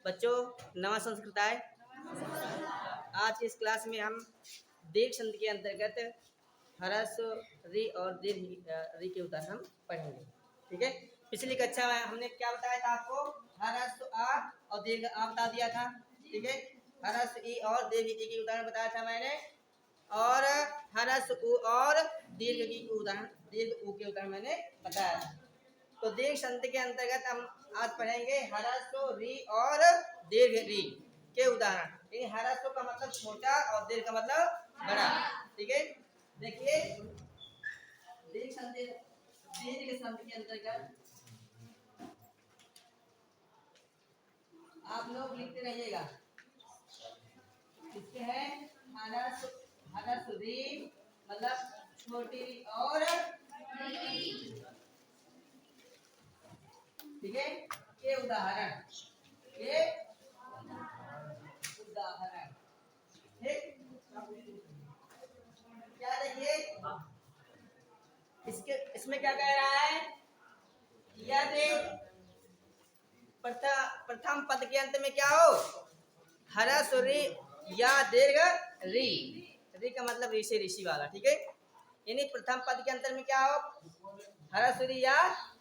बच्चों नवा संस्कृताय। आज की इस क्लास में हम दीर्घ संधि के अंतर्गत ह्रस्व री और दीर्घ री के उदाहरण हम पढ़ेंगे। ठीक है, पिछली कक्षा में हमने क्या बताया था आपको? ह्रस्व आ और दीर्घ आ बता दिया था। ठीक है, ह्रस्व ई और दीर्घ ई के उदाहरण बताया था मैंने, और ह्रस्व उ और दीर्घ ई के उदाहरण, दीर्घ उ के उदाहरण मैंने बताया था। तो दीर्घ संधि के अंतर्गत हम आज पढ़ेंगे ह्रस्व री और दीर्घ री के उदाहरण। ह्रस्व का मतलब छोटा और दीर्घ का मतलब बड़ा। ठीक है, देखिए दीर्घ संधि के अंतर्गत आप लोग लिखते रहिएगा। इसके है ह्रस्व री मतलब छोटी री और, ठीक है, ये उदाहरण, ये उदाहरण। ठीक, क्या देखिए इसमें क्या कह रहा है? यदि प्रथम पद के अंत में क्या हो? ह्रस्व री या दीर्घ री। री का मतलब ऋषि ऋषि वाला। ठीक है, यानी प्रथम पद के अंतर में क्या हो? ह्रस्व री या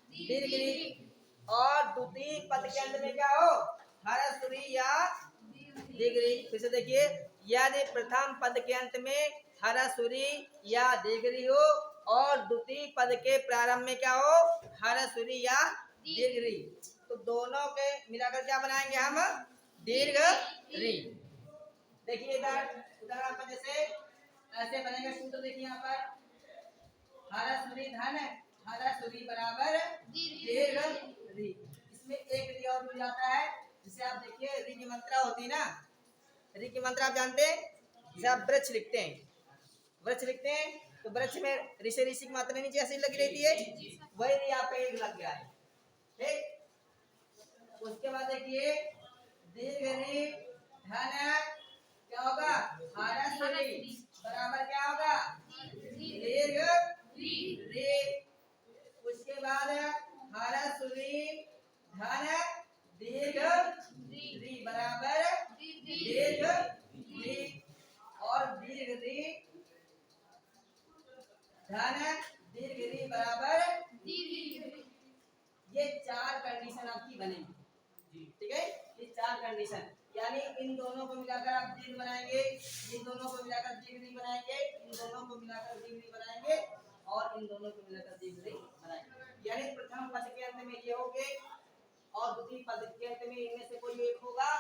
दीर्घ री। और द्वितीय पद के अंत में क्या हो? ह्रस्व री या दीर्घ री। फिर से देखिए, यदि प्रथम पद के अंत में ह्रस्व री या दीर्घ री हो और द्वितीय पद के प्रारंभ में क्या हो? ह्रस्व री या दीर्घ री, तो दोनों के मिलाकर क्या बनाएंगे हम? दीर्घ री। देखिए उदाहरण पर जैसे ऐसे बनेगा सूत्र। देखिए यहाँ पर ह्रस्व री धन ह्रस्व री बराबर दीर्घ री। इसमें एक री और मिल जाता है, जिसे आप देखिए री की मात्रा होती है ना। री की मात्रा आप जानते हैं, जिसे आप वृक्ष लिखते हैं, वृक्ष लिखते हैं तो वृक्ष में ऋषि ऋषि की मात्रा नीचे ऐसी लगी रहती है, वही री यहाँ पे एक लग गया है। ठीक, उसके बाद देखिए दीर्घ री धन क्या होगा? ह्रस्व री बराबर क्या होगा? दीर्घ री। उसके बाद ह्रस्व री धन दीर्घ री बराबर दीर्घ री। और दीर्घ री धन दीर्घ री बराबर दीर्घ री। ये चार कंडीशन आपकी बनेगी। ठीक है, ये चार कंडीशन, यानी इन दोनों को मिलाकर आप दीर्घ बनाएंगे, इन दोनों को मिलाकर दीर्घ री बनाएंगे, इन दोनों को मिलाकर दीर्घ री बनाएंगे, और इन दोनों को मिलाकर दीर्घ री बनाएंगे। यानी प्रथम पद के अंत में ये होंगे और द्वितीय पद के अंत में इनमें से कोई एक होगा,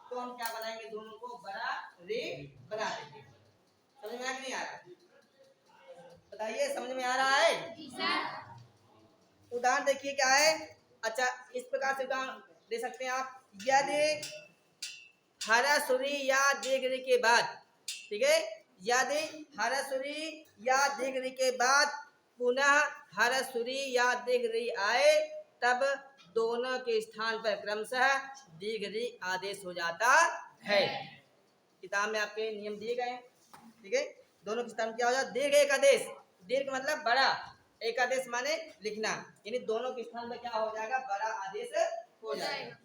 तो हम क्या बनाएंगे? दोनों को बड़ा रे बना देंगे। समझ में आ नहीं आ रहा? बताइए, समझ में आ रहा है? उदाहरण देखिए क्या है। अच्छा, इस प्रकार से उदाहरण दे सकते हैं आप। यदि ह्रस्व री या दीर्घ री के बाद, ठीक है, यदि ह्रस्व री या दीर्घ री के बाद पुनः ह्रस्व री या दीर्घ री आए, तब दोनों के स्थान पर क्रमशः दीर्घ री आदेश हो जाता है। किताब में आपके नियम दिए गए हैं। ठीक है, दोनों के स्थान क्या हो जाता? दीर्घ एक आदेश। दीर्घ मतलब बड़ा, एक आदेश माने लिखना, यानी दोनों के स्थान में क्या हो जाएगा? बड़ा आदेश हो जाएगा।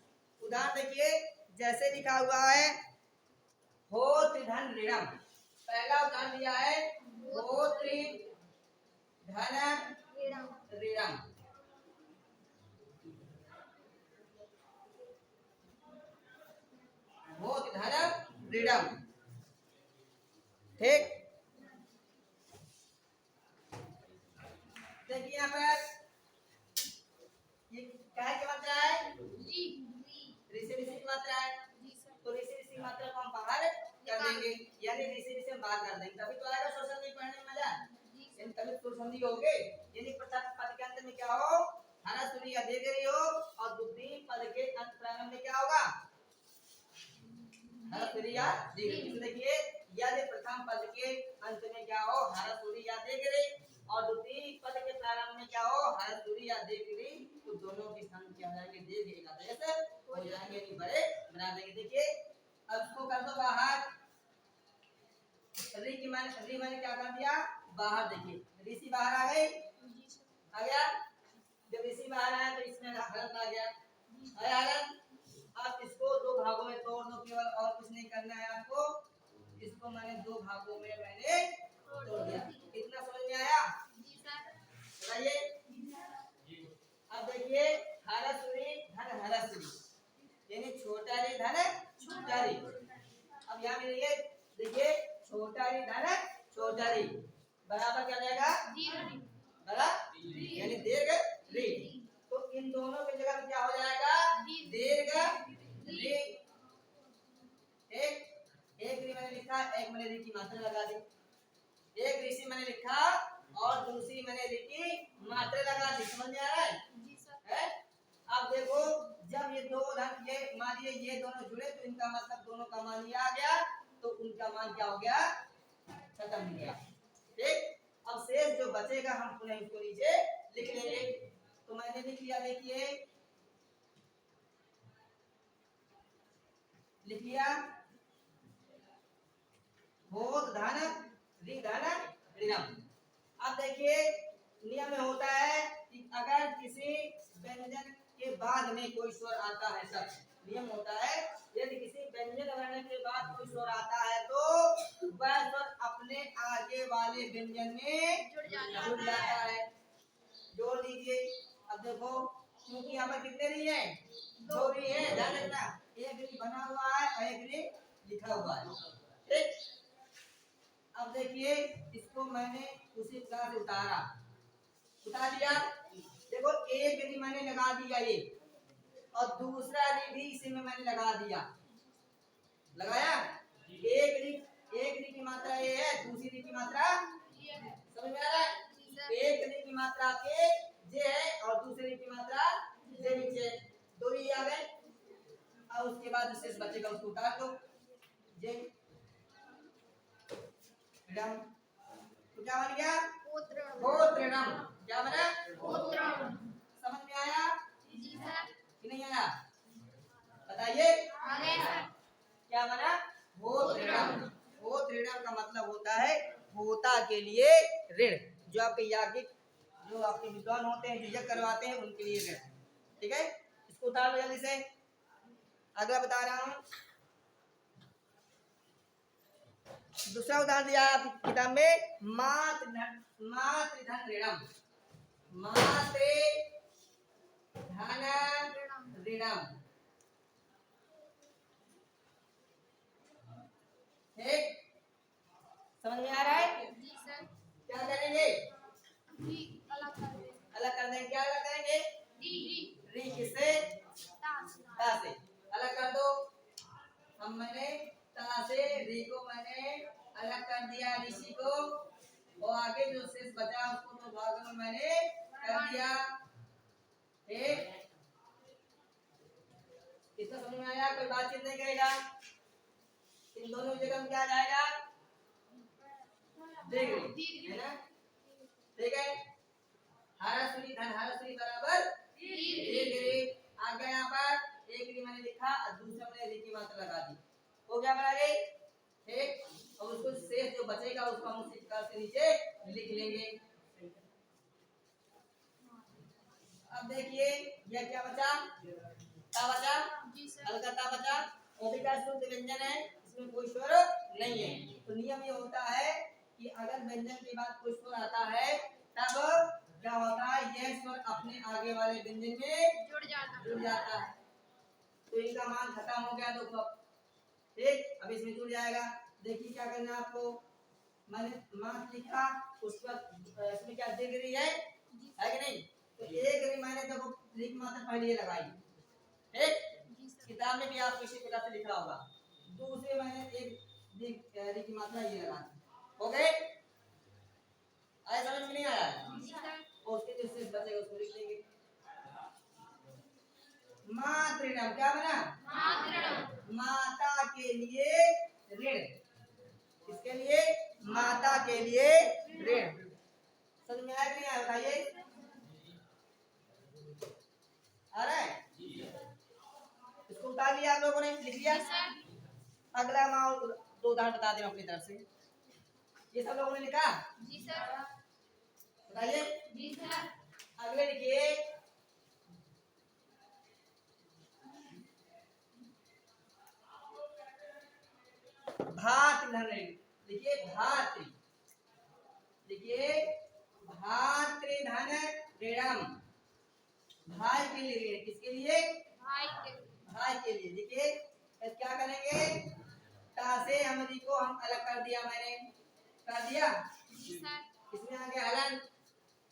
उदाहरण देखिए, जैसे लिखा हुआ है हो त्रिधन ऋणम। पहला उदाहरण दिया है हो त्रिधन ऋणम। हो त्रिधन ऋणम। ठीक, देखिए यहाँ पर ये क्या की मात्रा है? ऋषि ऋषि की मात्रा है, तो ऋषि ऋषि की मात्रा को हम बाहर कर देंगे, यानी ऋषि ऋषि हम बाहर कर देंगे, तभी तो आएगा सोशल में पढ़ने में मजा। यानी तभी तो संधि होगे। यानी प्रथम पद के अंत में क्या हो? ह्रस्व री या दीर्घ री हो, और द्वितीय पद के अंत प्रारंभ में क्या होगा? ह्रस्व री या दीर्घ री। देखिए, यदि प्रथम पद के अंत में क्या हो? ह्रस्व री या दीर्घ री, और द्वितीय पद के प्रारंभ में क्या हो? ह्रस्व री या दीर्घ री, तो दोनों के स्थान क्या हो जाएंगे? दीर्घ एक आदेश हो जाएंगे, यानी बड़े बना देंगे। देखिए, अब इसको कर दो बाहर। री मैंने क्या कर दिया? बाहर। देखिए ऋषि बाहर आ गई, आ गया। जब ऋषि बाहर आया तो इसमें हलन आ गया। अब इसको दो भागों में तोड़ दो केवल, और कुछ नहीं करना है आपको। इसको मैंने 2 भागों में मैंने तोड़ दिया। कितना समझ में आया? बताइए। अब देखिए हरसुरी धन हरसुरी, यानी छोटा री धन छोटा री। अब यहाँ मिलेंगे, देखिए छोटा री धन छोटा री बराबर क्या जाएगा? बराबर यानी दीर्घ री। तो इन दोनों की जगह क्या हो जाएगा? दीर्घ री। एक री मैंने लिखा, एक मैंने री की मात्रा लगा दी। एक ऋषि मैंने लिखा और दूसरी मैंने री की मात्रा लगा दी। समझ में आ रहा है? है? अब देखो जब ये दो धन, ये मान लीजिए ये दोनों जुड़े तो इनका मतलब दोनों का मान ये आ गया, तो उनका मान क्या हो गया? खत्म हो गया। ठीक। अब शेष जो बचेगा हम पुनः इसको नीचे लिख लेंगे। तो मैंने लिख लिया, देखिए लिख लिया भूत धन ऋ धन ऋणम। अब देखिए नियम में होता है कि अगर किसी व्यंजन के बाद में कोई स्वर आता है, सब नियम होता है यदि किसी व्यंजन वर्ण के बाद कोई स्वर आता है तो वह स्वर अपने आगे वाले व्यंजन में जुड़ जाता है। जोड़ दीजिए। अब देखो क्योंकि यहाँ पर कितने री है? 2 री है, ध्यान रखना। एक री बना हुआ है और एक री लिखा हुआ है। ठीक। अब देखिए इसको मैंने उसी प्रकार से उतार दिया। देखो एक री मैंने लगा दिया ये, और दूसरा री भी इसी में मैंने लगा दिया। लगाया? एक री की मात्रा ये है, दूसरी री की मात्रा समझ में आ रहा है? एक री की मात्रा आपके जे है और दूसरी री की मात्रा जे नीचे। 2 री आ गए। अब उसके बाद शेष बचेगा उसको उतार दो। जे ऋणम तो क्या बन गया? भूत ऋणम। क्या बना? समझ में आया कि नहीं आया? बताइए। क्या बना? भूत ऋणम। भूत ऋणम का मतलब होता है होता के लिए ऋण। जो आपके याज्ञिक, जो आपके विद्वान होते हैं, जो यज्ञ करवाते हैं, उनके लिए ऋण। ठीक है, इसको उतार लो जल्दी से। अगला बता रहा हूं, दूसरा उदाहरण दिया आप किताब में, मातृधन ऋणम। मातृ धन ऋणम। ठीक, समझ में आ रहा है? क्या करेंगे? अलग कर देंगे। क्या अलग करेंगे? री किससे? ता से। अलग कर दो। हम मैंने ता से री को मैंने अलग कर दिया, ऋषि को, और आगे जो शेष बचा उसको 2 भागों में मैंने कर दिया। ठीक, इसका समझ में आया? कोई बातचीत नहीं करेगा। इन दोनों जगह में क्या जाएगा? दीर्घ है ना? ठीक है, हरसुरी धन हरसुरी बराबर दीर्घ री। आ गया यहाँ पर एक री मैंने लिखा और दूसरा मैंने री की मात्रा लगा दी। हो गया बराबर? ठीक। अब उसको शेष जो बचेगा उसको हम उसी प्रकार से नीचे लिख लेंगे। अब देखिए यह क्या बचा? ता बचा, हल्का ता बचा। ओबिका शुद्ध व्यंजन है, इसमें कोई स्वर नहीं है। तो नियम ये होता है कि अगर व्यंजन के बाद कोई स्वर आता है तब क्या होता है? यह स्वर अपने आगे वाले व्यंजन में जुड़ जाता है। तो इनका मान खत्म हो गया। तो ठीक, अब इसमें जुड़ जाएगा। देखिए क्या करना है आपको। मैंने मात लिखा, उस पर इसमें क्या दीर्घ री है कि नहीं? तो एक री मैंने देखो री की मात्रा पहले ये लगाई। ठीक, किताब में भी आपको इसी प्रकार से लिखा होगा। दूसरे मैंने एक री की मात्रा ये लगा दी। हो गए? आया समझ में नहीं आया? और उसके जो शेष बचेगा उसको लिख लेंगे। मातृणम क्या बना? माता के लिए ऋण। किसके लिए? माता के लिए ऋण। समझ में आया कि नहीं आया? बताइए। आ रहा है? इसको उतार लिया आप लोगों ने, लिख लिया? अगला मैं 2 उदाहरण बता दे अपनी तरफ से। ये सब लोगों ने लिखा? बताइए। अगले लिखिए, धन ऋण। देखिए भातृ, देखिए भातृधन ऋणम, भाई के लिए ऋण, किसके लिए? भाई के लिए। देखिए क्या करेंगे, ता से हमरी को हम अलग कर दिया, मैंने कर दिया, इसमें आगे हलन,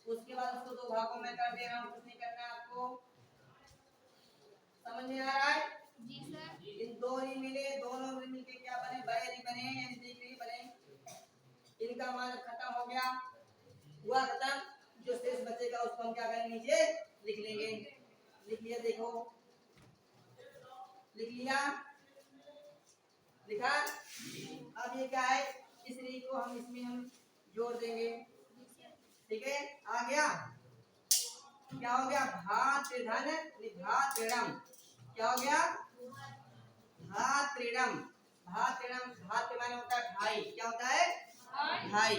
उसके बाद उसको दो भागों में कर दे रहा हूँ, कुछ नहीं करना है आपको, समझ में आ रहा है? जी सर। इन दो ही मिले, दोनों मिलके क्या बने, बयानी बने, यानी डिग्री बने। इनका मान खत्म हो गया, हुआ खत्म, जो शेष बचेगा उसको हम क्या करेंगे, नीचे लिख लेंगे। लिख लिया, देखो लिख लिया, लिखा। अब ये क्या है, इस री को हम इसमें हम जोड़ देंगे, ठीक है, आ गया। क्या हो गया, भातृधन भातृणम, क्या हो गया, भातृणम, भातृणम, भातृ माने होता है भाई, क्या होता है, भाई,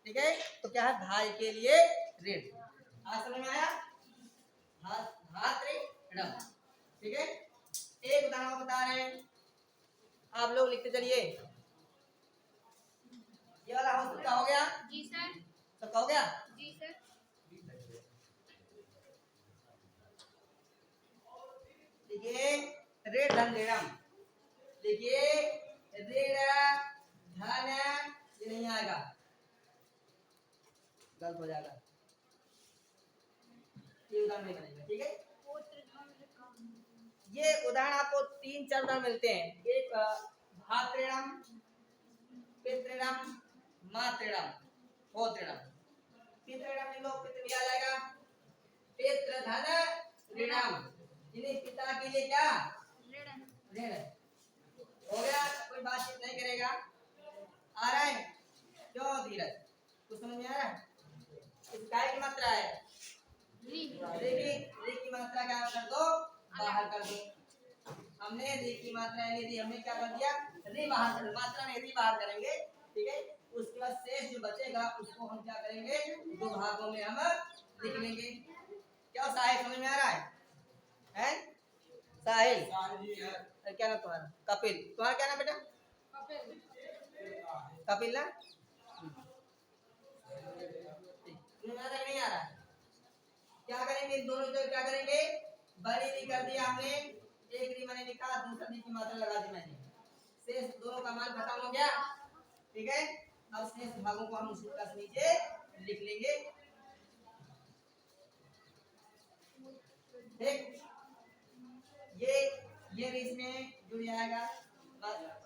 ठीक है। तो क्या है, भाई के लिए ऋण, आज समझ में आया, भातृणम, ठीक है। एक उदाहरण बता रहे हैं, आप लोग लिखते चलिए। ये वाला हो सबका हो गया? जी सर। सबका हो गया? जी सर। देखिए ऋण धन ऋणम, देखिए ऋण धन, ये नहीं आएगा, गलत हो जाएगा, ये उदाहरण नहीं बनेगा, ठीक है। ये उदाहरण आपको 3-4 उदाहरण मिलते हैं, एक भातृणम, पितृणम, मातृणम, होतृणम। पितृणम लिख लो, पितृ भी आ जाएगा, पितृधन ऋणम, इन्हीं पिता के लिए क्या, ऋण, हो गया, कोई बातचीत नहीं करेगा, आ रहा है, क्यों धीरज, कुछ समझ में आ रहा है? इस काय की मात्रा है री की मात्रा क्या कर दो, बाहर कर दो, हमने री की मात्रा री, हमने क्या कर दिया, री बाहर कर, मात्रा में री बाहर करेंगे, ठीक है। उसके बाद शेष जो बचेगा उसको हम क्या करेंगे, दो भागों में हम लिख लेंगे। क्या साहिल समझ में आ रहा है? साहिल, क्या नाम तुम्हारा? कपिल, तुम्हारा क्या नाम बेटा? कपिल ना, नहीं आ रहा, क्या करेंगे, इन दोनों को क्या करेंगे, बड़ी री कर दिया हमने, एक री मैंने लिखा, दूसरा री की मात्रा लगा दी मैंने, शेष दोनों का मान खत्म हो गया, ठीक है। अब शेष भागों को हम उसी तरह नीचे लिख लेंगे, ठीक। ये री इसमें जुड़ जाएगा,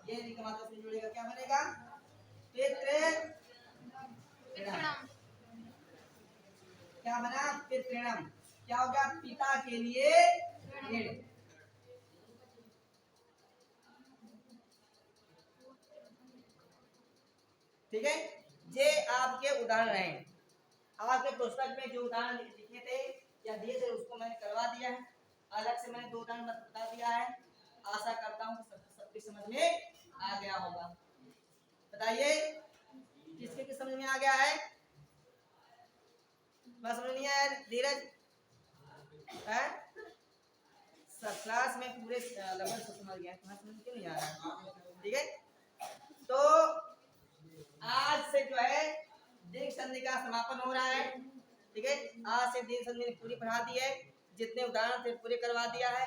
ये री का मात्रा से जुड़ेगा, क्या बनेगा, पितृ, क्या बना, पितृणम, क्या हो गया, पिता के लिए ऋण, ठीक है। ये आपके उदाहरण हैं, आपके पुस्तक में जो उदाहरण लिखे थे या दिए थे उसको मैंने करवा दिया है, अलग से मैंने 2 उदाहरण बता दिया है, आशा करता हूँ सबकी समझ में आ गया होगा। बताइए किसके किस समझ में आ गया है, मैं समझ नहीं आया धीरज है, सब क्लास में पूरे लगभग सब समझ गया, तुम्हारा समझ क्यों नहीं आ रहा, ठीक है। तो आज से जो है दीर्घ संधि का समापन हो रहा है, ठीक है। आज से दीर्घ संधि पूरी पढ़ा दी है, जितने उदाहरण थे पूरे करवा दिया है।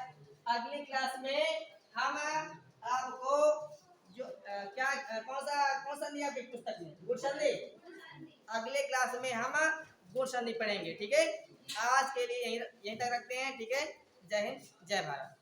अगली क्लास में हम आपको जो क्या कौन सा दिया आपकी पुस्तक में, गुण संधि, अगले क्लास में हम गुण संधि पढ़ेंगे, ठीक है। आज के लिए यहीं तक रखते हैं, ठीक है। जय हिंद, जय भारत।